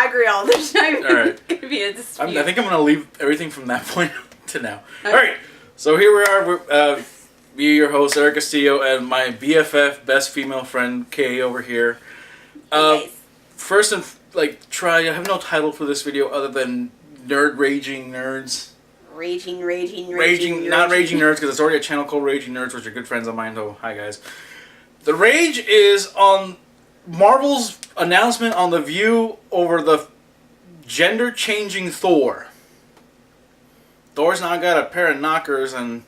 gag reel. There's not even going to be a dispute. I think I'm going to leave everything from that point to now. Okay. All right. So here we are. Me, your host, Eric Castillo, and my B.F.F, best female friend, Kay, over here. First and I have no title for this video other than Nerd Raging Nerds. Raging. Not Raging Nerds, because it's already a channel called Raging Nerds, which are good friends of mine. So, hi guys. The rage is on Marvel's announcement on The View over the gender-changing Thor. Thor's now got a pair of knockers and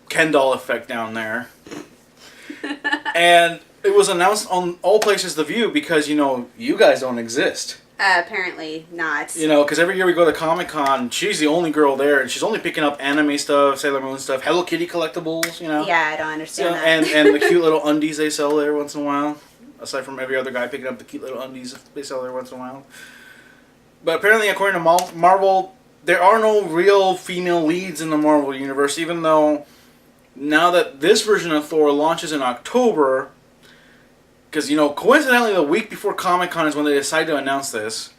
Ken doll effect down there. And it was announced on all places The View because, you guys don't exist. Apparently not. Because every year we go to Comic-Con, she's the only girl there, and she's only picking up anime stuff, Sailor Moon stuff, Hello Kitty collectibles, Yeah, I don't understand that. And the cute little undies they sell there once in a while. Aside from every other guy picking up the cute little undies they sell there once in a while. But apparently, according to Marvel, there are no real female leads in the Marvel Universe, even though now that this version of Thor launches in October... Because, coincidentally, the week before Comic-Con is when they decided to announce this.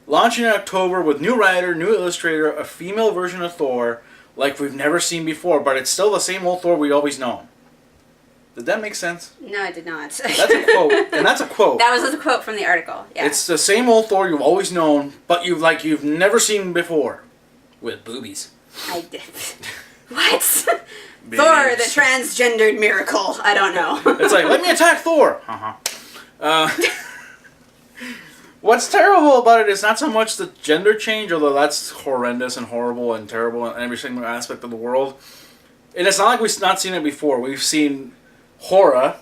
Launching in October with new writer, new illustrator, a female version of Thor, like we've never seen before. But it's still the same old Thor we always known. Did that make sense? No, it did not. That's a quote. And that's a quote. That was a quote from the article, yeah. It's the same old Thor you've always known, but you've never seen before. With boobies. I did. What? Thor, the transgendered miracle. I don't know. It's like, let me attack Thor. What's terrible about it is not so much the gender change, although that's horrendous and horrible and terrible in every single aspect of the world. And it's not like we've not seen it before. We've seen Hora,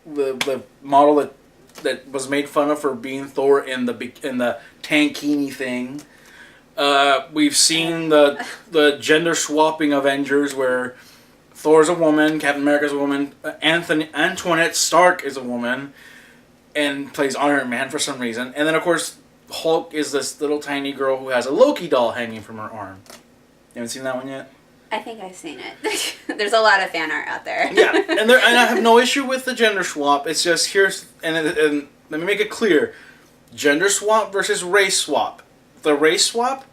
the model that was made fun of for being Thor in the tankini thing. We've seen the gender swapping Avengers where Thor's a woman, Captain America's a woman, Antoinette Stark is a woman, and plays Iron Man for some reason. And then, of course, Hulk is this little tiny girl who has a Loki doll hanging from her arm. You haven't seen that one yet? I think I've seen it. There's a lot of fan art out there. Yeah, and I have no issue with the gender swap. It's just and let me make it clear: gender swap versus race swap. The race swap,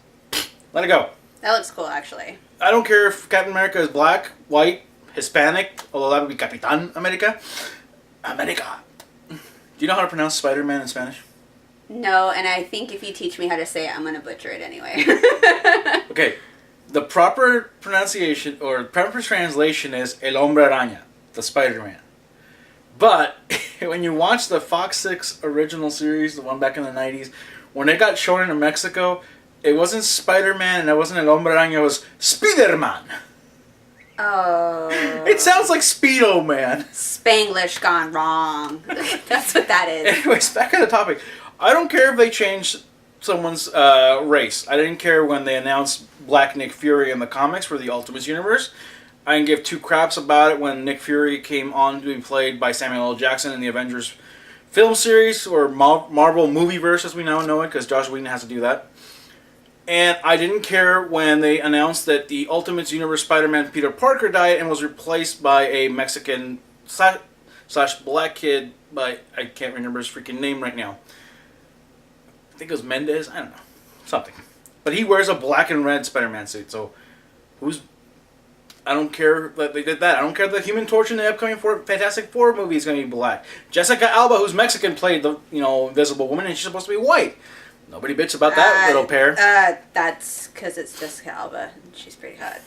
let it go. That looks cool, actually. I don't care if Captain America is black, white, Hispanic, although that would be Capitan America. America. Do you know how to pronounce Spider-Man in Spanish? No, and I think if you teach me how to say it, I'm going to butcher it anyway. Okay. The proper pronunciation, or proper translation is El Hombre Araña, the Spider-Man. But when you watch the Fox 6 original series, the one back in the 90s, when it got shown in Mexico, it wasn't Spider-Man and it wasn't El Hombre Araña, it was Spider-Man. Oh. It sounds like Speedo Man. Spanglish gone wrong. That's what that is. Anyways, back on the topic. I don't care if they changed someone's race. I didn't care when they announced Black Nick Fury in the comics for the Ultimates universe. I didn't give two craps about it when Nick Fury came on to be played by Samuel L. Jackson in the Avengers film series, or Marvel Movieverse as we now know it, because Joss Whedon has to do that. And I didn't care when they announced that the Ultimates universe Spider-Man Peter Parker died and was replaced by a Mexican slash black kid by, I can't remember his freaking name right now. I think it was Mendez, I don't know, something. But he wears a black and red Spider-Man suit, so I don't care that they did that. I don't care that the Human Torch in the upcoming Fantastic Four movie is going to be black. Jessica Alba, who's Mexican, played the Invisible Woman, and she's supposed to be white. Nobody bitch about that little pair. That's because it's Jessica Alba. She's pretty hot.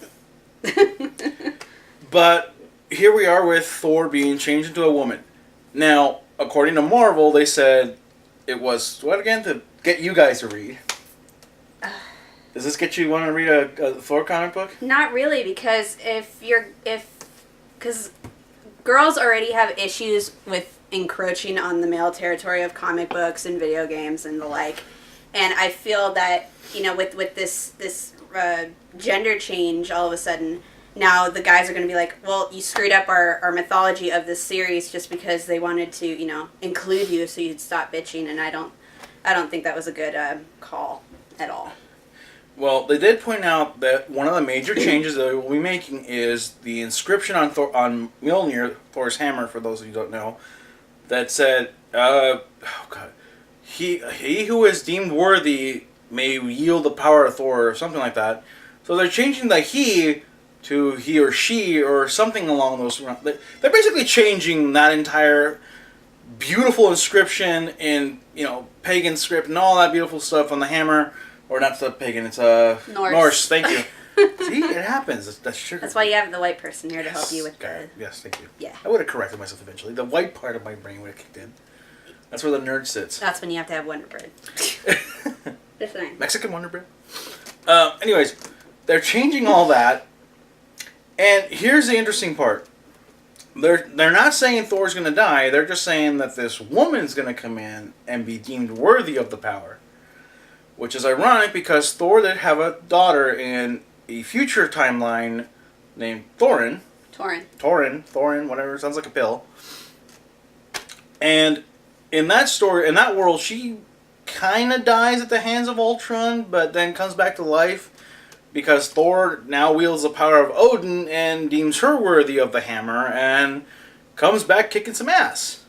But here we are with Thor being changed into a woman. Now, according to Marvel, they said it was, what again, to get you guys to read? Does this get you want to read a Thor comic book? Not really, because because girls already have issues with encroaching on the male territory of comic books and video games and the like, and I feel that with this gender change, all of a sudden now the guys are going to be like, well, you screwed up our mythology of this series just because they wanted to include you so you'd stop bitching, and I don't think that was a good call at all. Well, they did point out that one of the major changes that they will be making is the inscription on Mjolnir, Thor's hammer, for those of you who don't know, that said, he who is deemed worthy may yield the power of Thor or something like that. So they're changing the he to he or she or something along those lines. They're basically changing that entire beautiful inscription in, pagan script and all that beautiful stuff on the hammer. Or not the pagan, it's Norse. Thank you. See, it happens. That's sugar. That's why you have the white person here to help you with the... Yes, thank you. Yeah. I would have corrected myself eventually. The white part of my brain would have kicked in. That's where the nerd sits. That's when you have to have Wonder Bread. Just saying. Mexican Wonder Bread. Anyways, they're changing all that. And here's the interesting part. They're not saying Thor's going to die. They're just saying that this woman's going to come in and be deemed worthy of the power. Which is ironic because Thor did have a daughter in a future timeline named Thorin, whatever, sounds like a pill. And in that story, in that world, she kind of dies at the hands of Ultron, but then comes back to life because Thor now wields the power of Odin and deems her worthy of the hammer and comes back kicking some ass.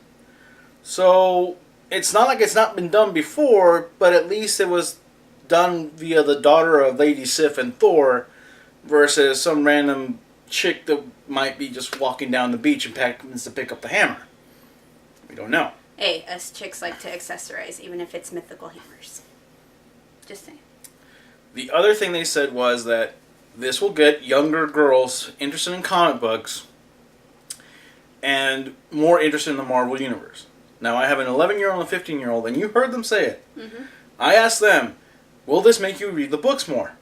So it's not like it's not been done before, but at least it was done via the daughter of Lady Sif and Thor versus some random chick that might be just walking down the beach and happens to pick up the hammer. We don't know. Hey, us chicks like to accessorize, even if it's mythical hammers. Just saying. The other thing they said was that this will get younger girls interested in comic books and more interested in the Marvel Universe. Now, I have an 11-year-old and a 15-year-old, and you heard them say it. Mm-hmm. I asked them, will this make you read the books more?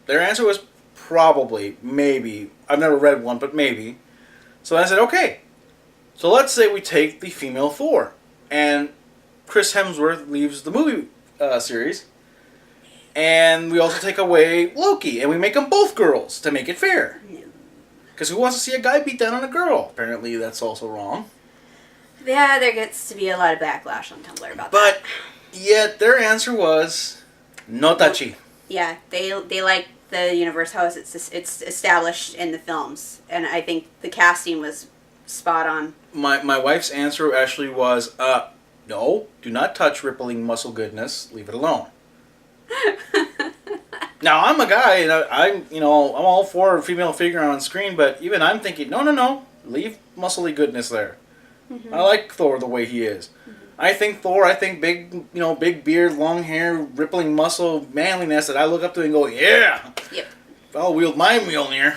Their answer was probably, maybe. I've never read one, but maybe. So I said, okay. So let's say we take the female Thor, and Chris Hemsworth leaves the movie series, and we also take away Loki, and we make them both girls to make it fair. Because who wants to see a guy beat down on a girl? Apparently that's also wrong. Yeah, there gets to be a lot of backlash on Tumblr about that. But yet their answer was no touchy. Yeah, they like the universe how it's established in the films, and I think the casting was spot on. My wife's answer actually was, no, do not touch rippling muscle goodness. Leave it alone. Now I'm a guy, and I'm all for a female figure on screen, but even I'm thinking, no, leave muscly goodness there. Mm-hmm. I like Thor the way he is. Mm-hmm. I think big beard, long hair, rippling muscle, manliness that I look up to and go, yeah. Yep. I'll wield my Mjolnir.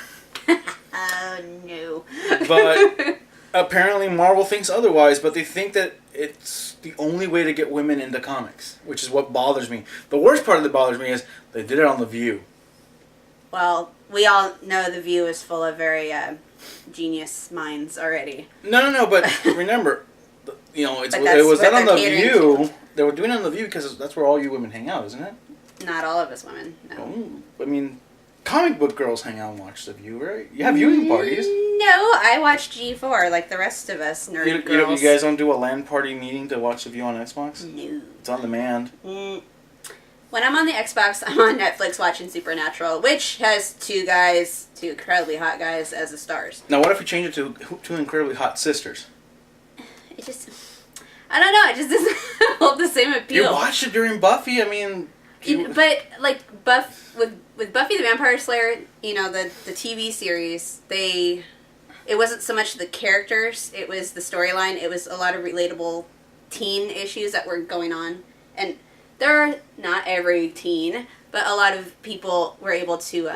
Oh no. But apparently Marvel thinks otherwise, but they think that it's the only way to get women into comics, which is what bothers me. The worst part that bothers me is they did it on The View. Well, we all know The View is full of very genius minds already. No, but remember, it was done on The View. They were doing it on The View because that's where all you women hang out, isn't it? Not all of us women, no. Oh, I mean, comic book girls hang out and watch The View, right? You have viewing parties. No, I watch G4 like the rest of us nerd girls. You guys don't do a LAN party meeting to watch The View on Xbox? No. It's on demand. When I'm on the Xbox, I'm on Netflix watching Supernatural, which has two incredibly hot guys as the stars. Now, what if we change it to two incredibly hot sisters? It just... I don't know, it just doesn't hold the same appeal. You watched it during Buffy, I mean... But, like, with Buffy the Vampire Slayer, the TV series, it wasn't so much the characters, it was the storyline. It was a lot of relatable teen issues that were going on. And there are not every teen, but a lot of people were able to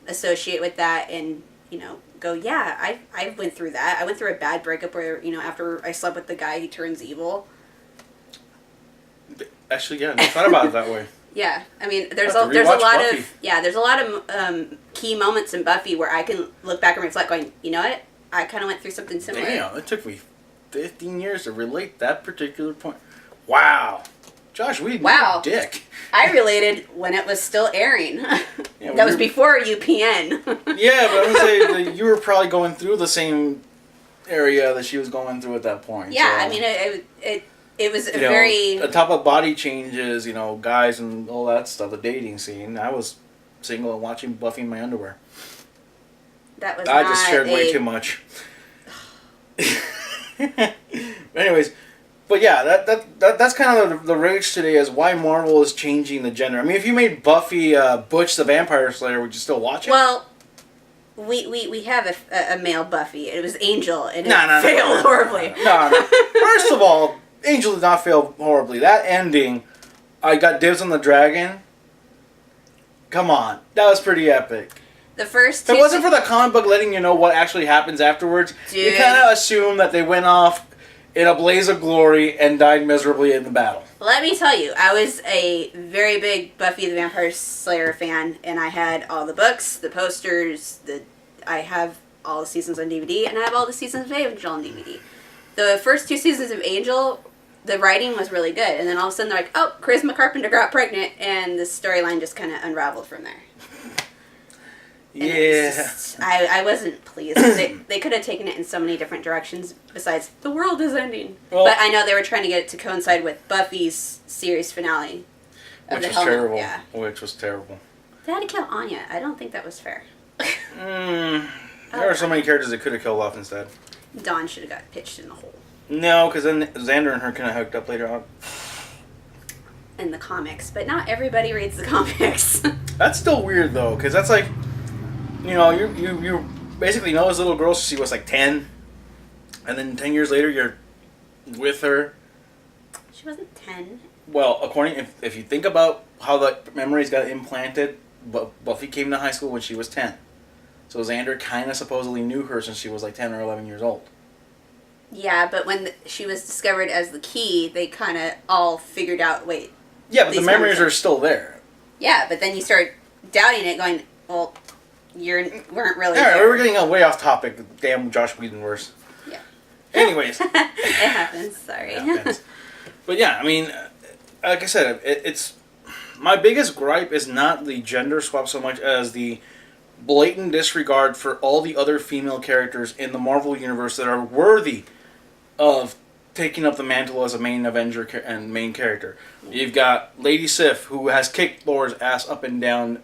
associate with that and, go, yeah, I went through that. I went through a bad breakup where, after I slept with the guy, he turns evil. Actually, yeah, I never thought about it that way. Yeah, I mean, there's a lot of key moments in Buffy where I can look back and reflect, going, you know what? I kind of went through something similar. Damn, it took me 15 years to relate that particular point. Wow, Josh, wow, dick. I related when it was still airing. Yeah, that was before UPN. Yeah, but I would say that you were probably going through the same area that she was going through at that point. Yeah, so. I mean, it was very... On top of body changes, guys and all that stuff, the dating scene. I was single and watching Buffy in my underwear. I just shared way too much. Anyways, But yeah, that's kind of the rage today is why Marvel is changing the gender. I mean, if you made Buffy Butch the Vampire Slayer, would you still watch it? Well, we have a male Buffy. It was Angel, and it failed horribly. No. First of all, Angel did not fail horribly. That ending, I got dibs on the dragon. Come on, that was pretty epic. The first if it wasn't for the comic book letting you know what actually happens afterwards, you kind of assume that they went off in a blaze of glory and died miserably in the battle. Let me tell you, I was a very big Buffy the Vampire Slayer fan, and I had all the books, the posters, I have all the seasons on DVD, and I have all the seasons of Angel on DVD. The first 2 seasons of Angel, the writing was really good, and then all of a sudden they're like, oh, Charisma Carpenter got pregnant, and the storyline just kind of unraveled from there. Yeah. I wasn't pleased. They could have taken it in so many different directions besides the world is ending. Well, but I know they were trying to get it to coincide with Buffy's series finale. Which was terrible. Yeah. Which was terrible. They had to kill Anya. I don't think that was fair. There are so many characters that could have killed off instead. Dawn should have got pitched in the hole. No, because then Xander and her kind of hooked up later on. In the comics, but not everybody reads the comics. That's still weird though, because that's like, you know, you basically know this little girl since she was like 10, and then 10 years later you're with her. She wasn't 10. Well, if you think about how the memories got implanted, Buffy came to high school when she was 10. So Xander kind of supposedly knew her since she was like 10 or 11 years old. Yeah, but when she was discovered as the key, they kind of all figured out, wait. Yeah, but the memories are still there. Yeah, but then you start doubting it, going, well, you weren't really there. there. We're getting way off topic. Damn Josh Whedon verse. Yeah. Anyways. It happens, sorry. It happens. But yeah, I mean, like I said, it's... My biggest gripe is not the gender swap so much as the blatant disregard for all the other female characters in the Marvel Universe that are worthy of taking up the mantle as a main Avenger and main character. You've got Lady Sif, who has kicked Thor's ass up and down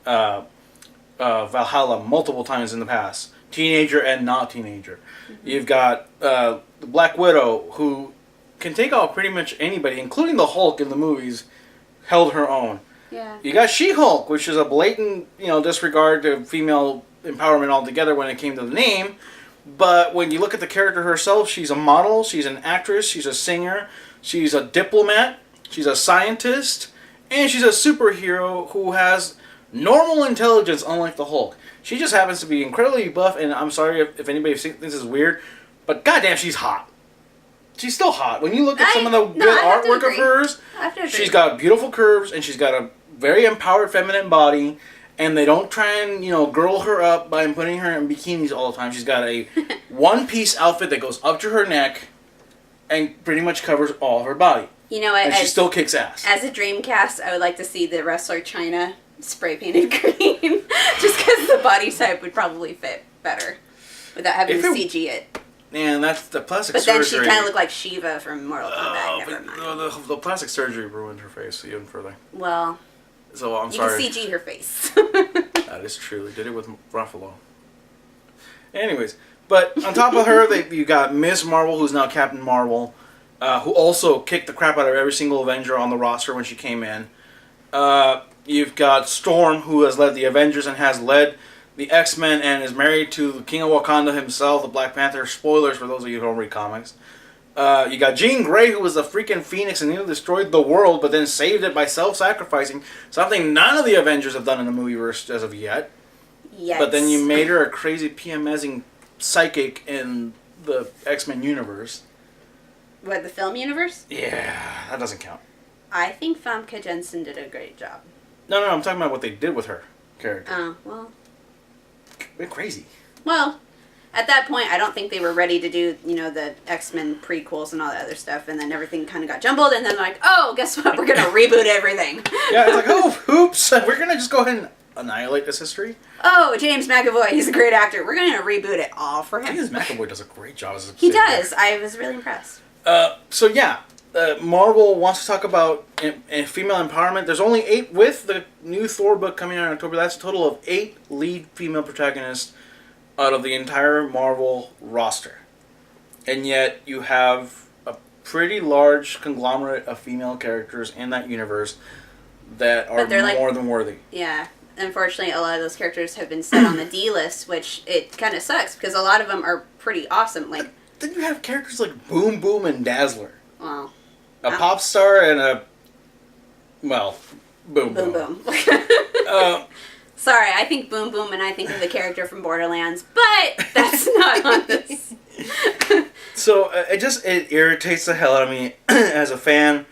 Valhalla multiple times in the past. Teenager and not teenager. Mm-hmm. You've got the Black Widow, who can take out pretty much anybody, including the Hulk in the movies, held her own. Yeah. You got She-Hulk, which is a blatant, disregard to female empowerment altogether when it came to the name. But when you look at the character herself, she's a model, she's an actress, she's a singer, she's a diplomat, she's a scientist, and she's a superhero who has normal intelligence, unlike the Hulk. She just happens to be incredibly buff, and I'm sorry if anybody thinks this is weird, but goddamn, she's hot. She's still hot. When you look at some of the good artwork of hers, she's got beautiful curves, and she's got a very empowered feminine body. And they don't try and, girl her up by putting her in bikinis all the time. She's got a one-piece outfit that goes up to her neck and pretty much covers all of her body. And she still kicks ass. As a Dreamcast, I would like to see the wrestler Chyna spray painted green. Just because the body type would probably fit better without having to CG it. Man, that's the plastic surgery. But then she kind of looked like Shiva from Mortal Kombat. Never mind. The plastic surgery ruined her face even further. Well... So I'm sorry. You can CG her face. That is true. They did it with Ruffalo. Anyways, but on top of her, you got Ms. Marvel, who's now Captain Marvel, who also kicked the crap out of every single Avenger on the roster when she came in. You've got Storm, who has led the Avengers and has led the X-Men and is married to the King of Wakanda himself, the Black Panther. Spoilers for those of you who don't read comics. You got Jean Grey, who was a freaking phoenix and nearly destroyed the world, but then saved it by self-sacrificing. Something none of the Avengers have done in the movieverse as of yet. Yes. But then you made her a crazy PMSing psychic in the X-Men universe. What, the film universe? Yeah, that doesn't count. I think Famke Janssen did a great job. No, I'm talking about what they did with her character. Oh, well. Bit crazy. Well... At that point, I don't think they were ready to do, the X-Men prequels and all that other stuff, and then everything kind of got jumbled, and then like, oh, guess what? We're going to reboot everything. Yeah, it's like, oh, oops, we're going to just go ahead and annihilate this history. Oh, James McAvoy, he's a great actor. We're going to reboot it all for him. James McAvoy does a great job as a He does. I was really impressed. So yeah, Marvel wants to talk about female empowerment. There's only 8 with the new Thor book coming out in October. That's a total of 8 lead female protagonists out of the entire Marvel roster. And yet you have pretty large conglomerate of female characters in that universe that are more than worthy. Yeah. Unfortunately, a lot of those characters have been set on the D list, which it kind of sucks because a lot of them are pretty awesome. Like, then you have characters like Boom Boom and Dazzler. Wow. A pop star and a, well, Boom Boom. Boom Boom. Sorry, I think Boom Boom and I think of the character from Borderlands, but that's not on this. So it irritates the hell out of me as a fan.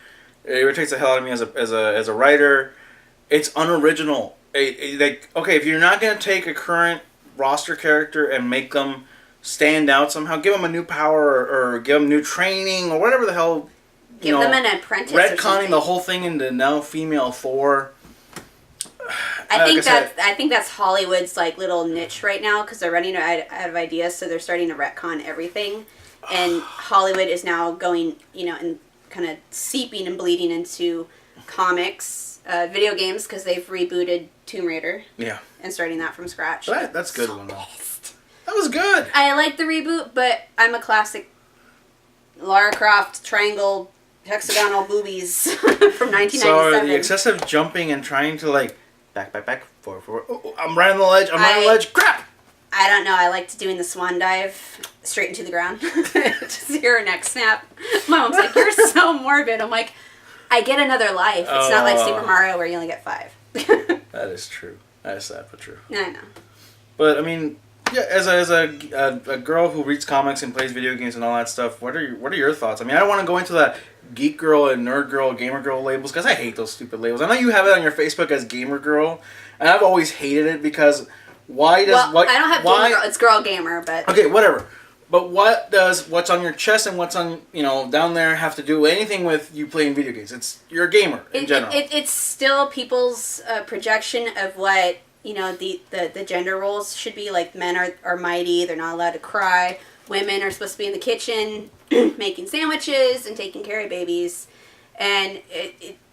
It irritates the hell out of me as a writer. It's unoriginal. Like, okay, if you're not going to take a current roster character and make them stand out somehow, give them a new power or give them new training or whatever the hell. Give them an apprentice. Retconning the whole thing into now female Thor. I think that's Hollywood's like little niche right now because they're running out of ideas, so they're starting to retcon everything, and Hollywood is now going, and kind of seeping and bleeding into comics, video games because they've rebooted Tomb Raider. Yeah. And starting that from scratch. That's good one though. That was good. I like the reboot, but I'm a classic Lara Croft triangle hexagonal boobies from 1997. So the excessive jumping and trying to like back, forward. Oh, I'm right on the ledge. Crap! I don't know. I liked doing the swan dive straight into the ground. Just hear her neck snap. My mom's like, "You're so morbid." I'm like, I get another life. It's not like Super Mario where you only get 5. That is true. That is sad but true. I know. But I mean, yeah, as a girl who reads comics and plays video games and all that stuff, what are your thoughts? I mean, I don't want to go into that geek girl and nerd girl, gamer girl labels because I hate those stupid labels. I know you have it on your Facebook as gamer girl, and I've always hated it because I don't have gamer girl. It's girl gamer, but okay, whatever. But what does what's on your chest and what's on down there have to do with anything with you playing video games? You're a gamer in general. It's still people's projection of what the gender roles should be. Like, men are mighty; they're not allowed to cry. Women are supposed to be in the kitchen making sandwiches and taking care of babies, and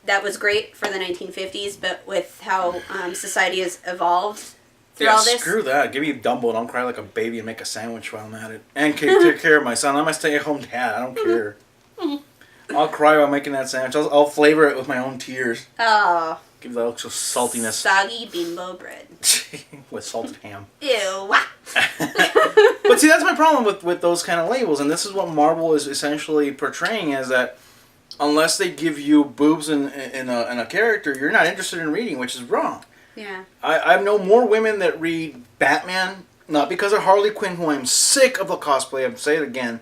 that was great for the 1950s. But with how society has evolved through all this, screw that. Give me a Dumbo and I'll cry like a baby and make a sandwich while I'm at it, and take care of my son. I'm a stay-at-home dad. I don't care. I'll cry while making that sandwich. I'll flavor it with my own tears. Oh. Give that extra saltiness. Soggy bimbo bread. With salted ham. Ew. But see, that's my problem with those kind of labels, and this is what Marvel is essentially portraying, is that unless they give you boobs in a character, you're not interested in reading, which is wrong. Yeah. I know more women that read Batman, not because of Harley Quinn, who I'm sick of the cosplay, I'll say it again.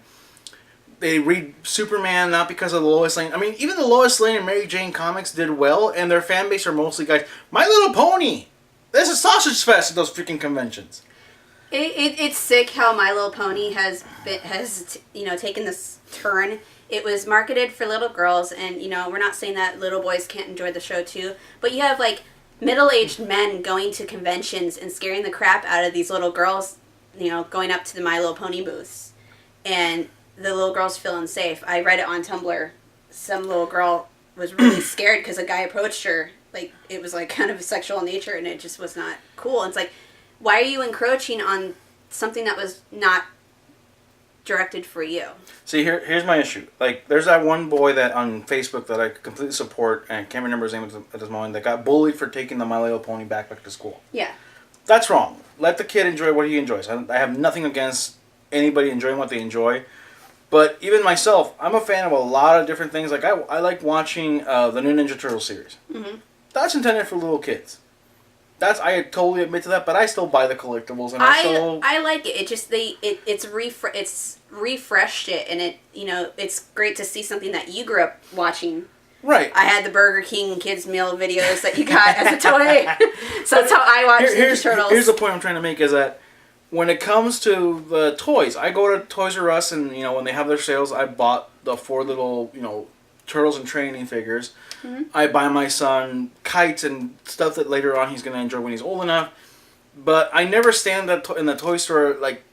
They read Superman not because of the Lois Lane. I mean, even the Lois Lane and Mary Jane comics did well, and their fan base are mostly guys. My Little Pony! There's a sausage fest at those freaking conventions. It's sick how My Little Pony has taken this turn. It was marketed for little girls, and we're not saying that little boys can't enjoy the show too, but you have like middle-aged men going to conventions and scaring the crap out of these little girls, going up to the My Little Pony booths, and the little girls feel unsafe. I read it on Tumblr. Some little girl was really scared because a guy approached her. Like, it was like kind of sexual in nature, and it just was not cool. And it's like, why are you encroaching on something that was not directed for you? See, here's my issue. Like, there's that one boy that on Facebook that I completely support, and I can't remember his name at this moment, that got bullied for taking the My Little Pony backpack to school. Yeah. That's wrong. Let the kid enjoy what he enjoys. I have nothing against anybody enjoying what they enjoy. But even myself, I'm a fan of a lot of different things. Like, I like watching the new Ninja Turtle series. Mm-hmm. That's intended for little kids. I totally admit to that, but I still buy the collectibles, and I like it. It just it's refreshed it, and it's great to see something that you grew up watching. Right. I had the Burger King kids meal videos that you got as a toy, so that's how I watched Ninja Turtles. Here's the point I'm trying to make: is that when it comes to the toys, I go to Toys R Us, and when they have their sales, I bought the 4 little Turtles and training figures. Mm-hmm. I buy my son kites and stuff that later on he's going to enjoy when he's old enough. But I never stand in the toy store like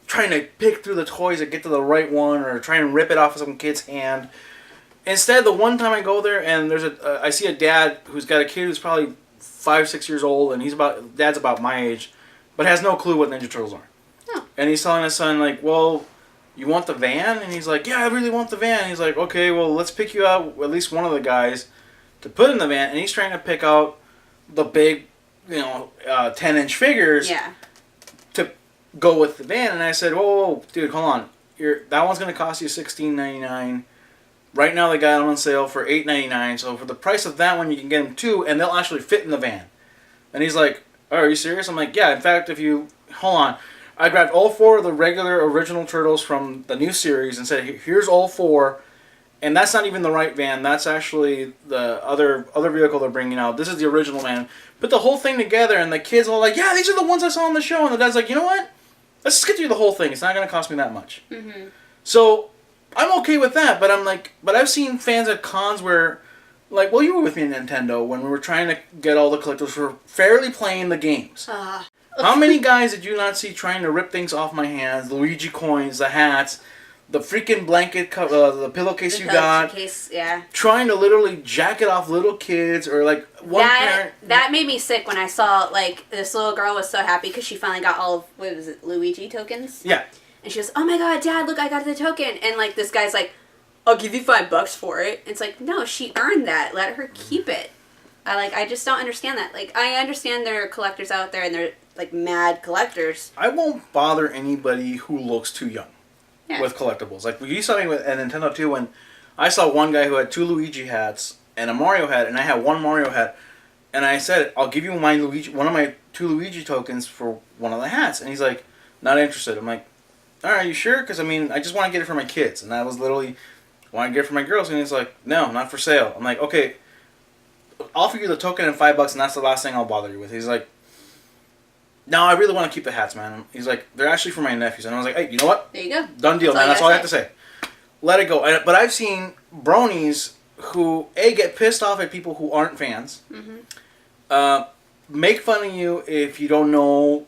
trying to pick through the toys and get to the right one or try and rip it off of some kid's hand. Instead, the one time I go there and I see a dad who's got a kid who's probably 5-6 years old, and dad's about my age, but has no clue what Ninja Turtles are. Oh. And he's telling his son, like, well, you want the van? And he's like, yeah, I really want the van. And he's like, okay, well, let's pick you out, at least one of the guys, to put in the van. And he's trying to pick out the big, 10-inch figures to go with the van. And I said, whoa, dude, hold on. That one's going to cost you $16.99. Right now they got them on sale for $8.99. So for the price of that one, you can get them 2, and they'll actually fit in the van. And he's like, oh, are you serious? I'm like, yeah, in fact, hold on. I grabbed all 4 of the regular original Turtles from the new series and said, here's all 4. And that's not even the right van. That's actually the other vehicle they're bringing out. This is the original van. Put the whole thing together, and the kids are like, yeah, these are the ones I saw on the show. And the dad's like, you know what? Let's just get through the whole thing. It's not going to cost me that much. Mm-hmm. So I'm okay with that. But I'm like, I've seen fans at cons where, like, well, you were with me in Nintendo when we were trying to get all the collectors who were fairly playing the games. How many guys did you not see trying to rip things off my hands? Luigi coins, the hats, the freaking blanket, the pillowcase you got. Yeah. Trying to literally jack it off little kids or like one parent. That made me sick when I saw, like, this little girl was so happy because she finally got all of, what was it, Luigi tokens? Yeah. And she goes, oh my god, Dad, look, I got the token. And, like, this guy's like, I'll give you $5 for it. It's like, no, she earned that. Let her keep it. I just don't understand that. Like, I understand there are collectors out there and they're, like, mad collectors. I won't bother anybody who looks too young with collectibles. Like, you saw me with a Nintendo 2 when I saw one guy who had 2 Luigi hats and a Mario hat, and I had 1 Mario hat. And I said, I'll give you one of my 2 Luigi tokens for one of the hats. And he's like, not interested. I'm like, alright, you sure? Because, I just want to get it for my kids. And that was literally, want to get it for my girls. And he's like, no, not for sale. I'm like, okay, I'll offer you the token and $5, and that's the last thing I'll bother you with. He's like, no, I really want to keep the hats, man. He's like, they're actually for my nephews. And I was like, hey, you know what? There you go. Done deal, man. That's all I have to say. Let it go. But I've seen bronies who, get pissed off at people who aren't fans. Mm-hmm. Make fun of you if you don't know.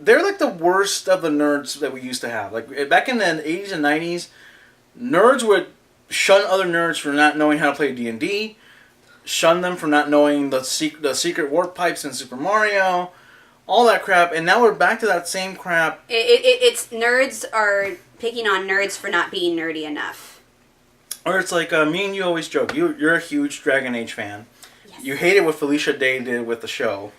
They're like the worst of the nerds that we used to have. Like, back in the 80s and 90s, nerds would shun other nerds for not knowing how to play D&D, shun them for not knowing the secret warp pipes in Super Mario, all that crap, and now we're back to that same crap. It's nerds are picking on nerds for not being nerdy enough. Or it's like, me and you always joke, you're a huge Dragon Age fan. Yes. You hated what Felicia Day did with the show.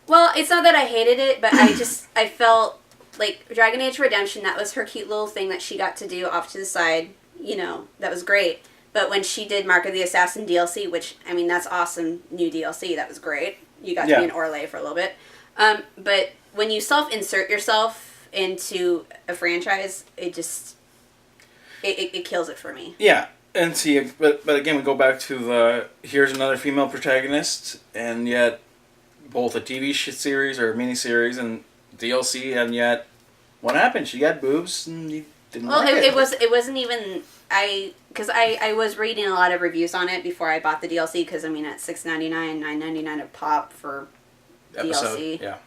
Well, it's not that I hated it, but I felt like Dragon Age Redemption, that was her cute little thing that she got to do off to the side, that was great. But when she did Mark of the Assassin DLC, which, that's awesome, new DLC, that was great. You got to be an Orlais for a little bit. But when you self-insert yourself into a franchise, it just, it kills it for me. Yeah, and see, but again, we go back to here's another female protagonist, and yet both a TV series or a miniseries and DLC, and yet what happened? She got boobs and you didn't like it. It wasn't even, because I was reading a lot of reviews on it before I bought the DLC, because at $6.99, $9.99 a pop for episode, DLC. Yeah.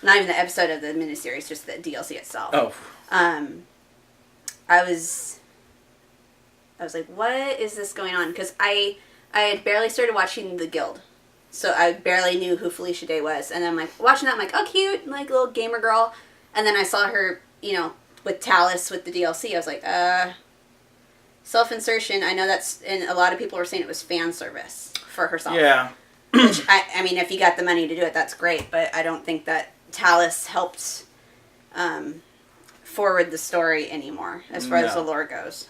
Not even the episode of the miniseries, just the DLC itself. Oh. I was like, what is this going on? Because I had barely started watching The Guild. So I barely knew who Felicia Day was. And then I'm like, watching that, I'm like, oh, cute, like little gamer girl. And then I saw her, with Talus with the DLC. I was like, self-insertion. I know that's, and a lot of people were saying it was fan service for herself. Yeah. Which, if you got the money to do it, that's great. But I don't think that Talus helped forward the story anymore, as far as the lore goes.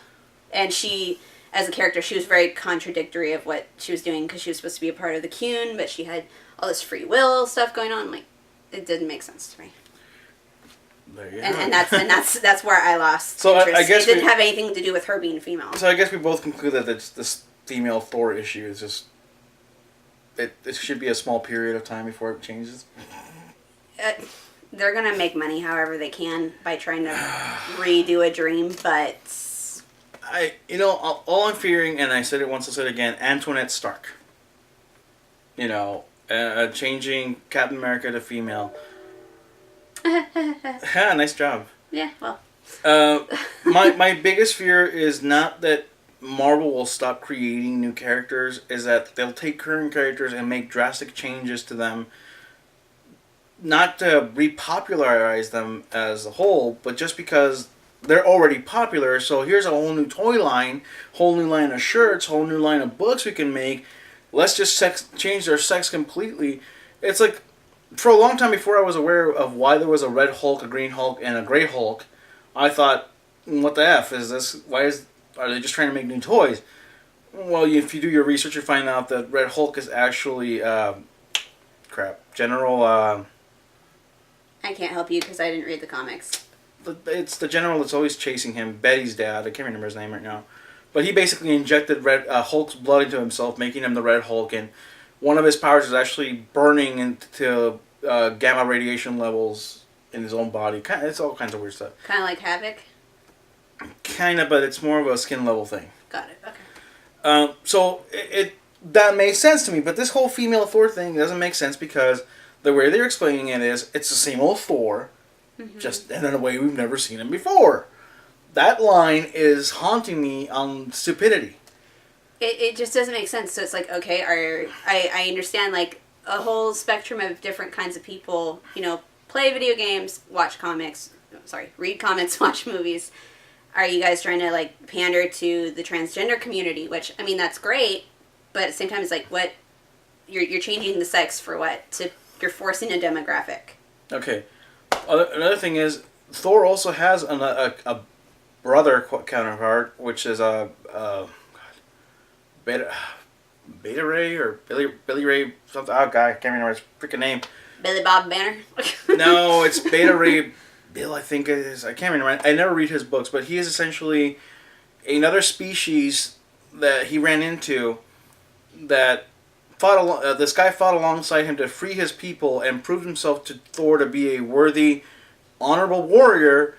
And she, as a character, she was very contradictory of what she was doing, because she was supposed to be a part of the Cune, but she had all this free will stuff going on. Like, it didn't make sense to me. There you and that's where I lost interest. I guess it didn't have anything to do with her being female. So I guess we both conclude that this female Thor issue is just, it should be a small period of time before it changes. They're gonna make money however they can by trying to redo a dream, but all I'm fearing, and I said it once, I'll say it again, Antoinette Stark. Changing Captain America to female. Nice job. Yeah, well. My biggest fear is not that Marvel will stop creating new characters, is that they'll take current characters and make drastic changes to them, not to repopularize them as a whole, but just because they're already popular, so here's a whole new toy line, whole new line of shirts, whole new line of books we can make. Let's just change their sex completely. It's like, for a long time before I was aware of why there was a red Hulk, a green Hulk, and a gray Hulk, I thought, what the F is this? Are they just trying to make new toys? Well, if you do your research, you find out that Red Hulk is actually, General, I can't help you because I didn't read the comics. It's the general that's always chasing him, Betty's dad. I can't remember his name right now. But he basically injected Red Hulk's blood into himself, making him the Red Hulk, and one of his powers is actually burning into gamma radiation levels in his own body. It's all kinds of weird stuff. Kind of like Havoc? Kind of, but it's more of a skin level thing. Got it, okay. So that made sense to me, but this whole female Thor thing doesn't make sense because the way they're explaining it is it's the same old Thor, just in a way we've never seen him before. That line is haunting me on stupidity. It just doesn't make sense. So it's like, okay, I understand like a whole spectrum of different kinds of people, play video games, watch comics, read comics, watch movies. Are you guys trying to like pander to the transgender community? Which, I mean, that's great, but at the same time, it's like, what? You're changing the sex for what? You're forcing a demographic. Okay. Another thing is, Thor also has a brother counterpart, which is Beta Ray or Billy Ray something. Oh God, I can't remember his freaking name. Billy Bob Banner. No, it's Beta Ray Bill. I think it is. I can't remember. I never read his books, but he is essentially another species that he ran into that fought. This guy fought alongside him to free his people and proved himself to Thor to be a worthy, honorable warrior.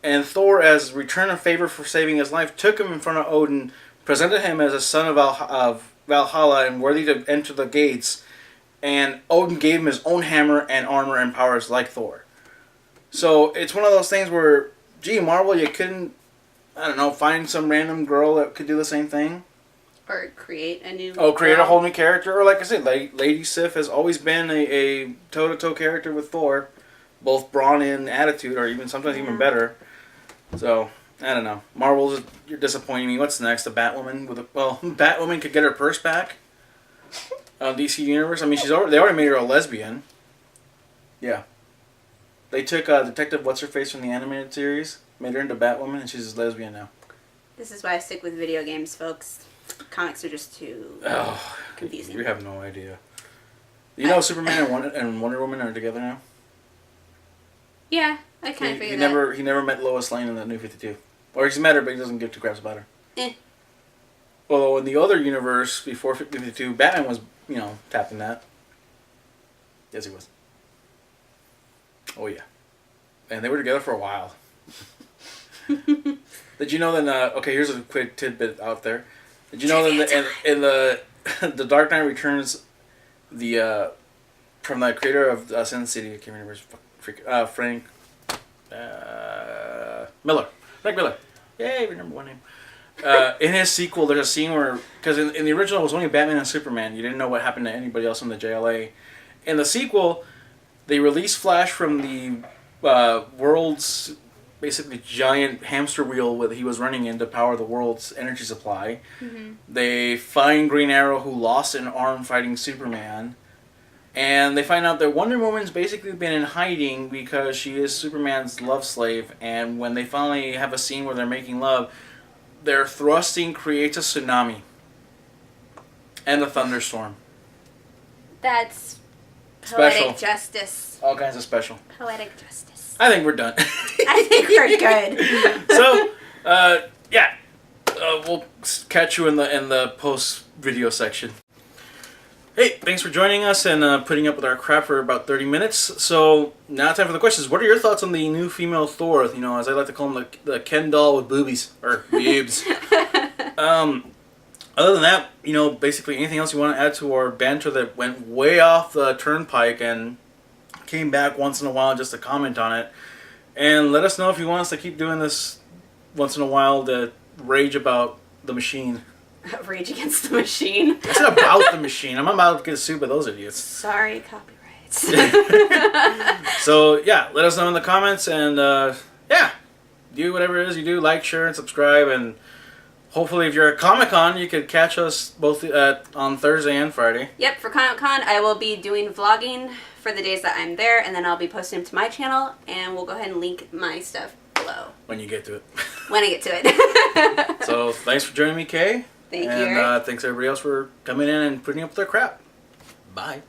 And Thor, as return of favor for saving his life, took him in front of Odin, presented him as a son of Valhalla and worthy to enter the gates. And Odin gave him his own hammer and armor and powers like Thor. So it's one of those things where, gee, Marvel, you couldn't, I don't know, find some random girl that could do the same thing? Or create a new... create a whole new character. Or like I said, Lady Sif has always been a toe-to-toe character with Thor. Both brawn and attitude, or even sometimes even better. So, I don't know. Marvel's, you're disappointing me. What's next? The Batwoman? Batwoman could get her purse back. DC Universe. I mean, they already made her a lesbian. Yeah. They took Detective What's-Her-Face from the animated series, made her into Batwoman, and she's a lesbian now. This is why I stick with video games, folks. Comics are just too confusing. You have no idea. You know Superman and Wonder Woman are together now? Yeah, I kind of figured that. He never met Lois Lane in the New 52. Or he's met her, but he doesn't give two craps about her. Although in the other universe, before 52, Batman was, tapping that. Yes, he was. Oh, yeah. And they were together for a while. Did you know that, okay, here's a quick tidbit out there. Did you know that in the Dark Knight Returns, from the creator of Sin City, I can't remember his Frank Miller. Frank Miller. Yay, remember one name. In his sequel, there's a scene where, because in the original it was only Batman and Superman. You didn't know what happened to anybody else in the JLA. In the sequel, they released Flash from the world's basically giant hamster wheel that he was running in to power the world's energy supply. Mm-hmm. They find Green Arrow, who lost an arm fighting Superman. And they find out that Wonder Woman's basically been in hiding because she is Superman's love slave. And when they finally have a scene where they're making love, their thrusting creates a tsunami. And a thunderstorm. That's poetic justice. All kinds of special. Poetic justice. I think we're done. I think we're good. So, we'll catch you in the post-video section. Hey, thanks for joining us and putting up with our crap for about 30 minutes. So, now time for the questions. What are your thoughts on the new female Thor? As I like to call him, the Ken doll with boobies. Or boobs. Other than that, basically anything else you want to add to our banter that went way off the turnpike and came back once in a while just to comment on it. And let us know if you want us to keep doing this once in a while to rage about the machine. Rage Against the Machine. It's not about the machine. I'm about to get sued by those idiots. Sorry, copyrights. So, let us know in the comments and, do whatever it is you do. Like, share, and subscribe. And hopefully if you're at Comic-Con, you could catch us both on Thursday and Friday. Yep, for Comic-Con, I will be doing vlogging for the days that I'm there, and then I'll be posting them to my channel, and we'll go ahead and link my stuff below. When you get to it. When I get to it. So, thanks for joining me, Kay. Thank you. And thanks everybody else for coming in and putting up with their crap. Bye.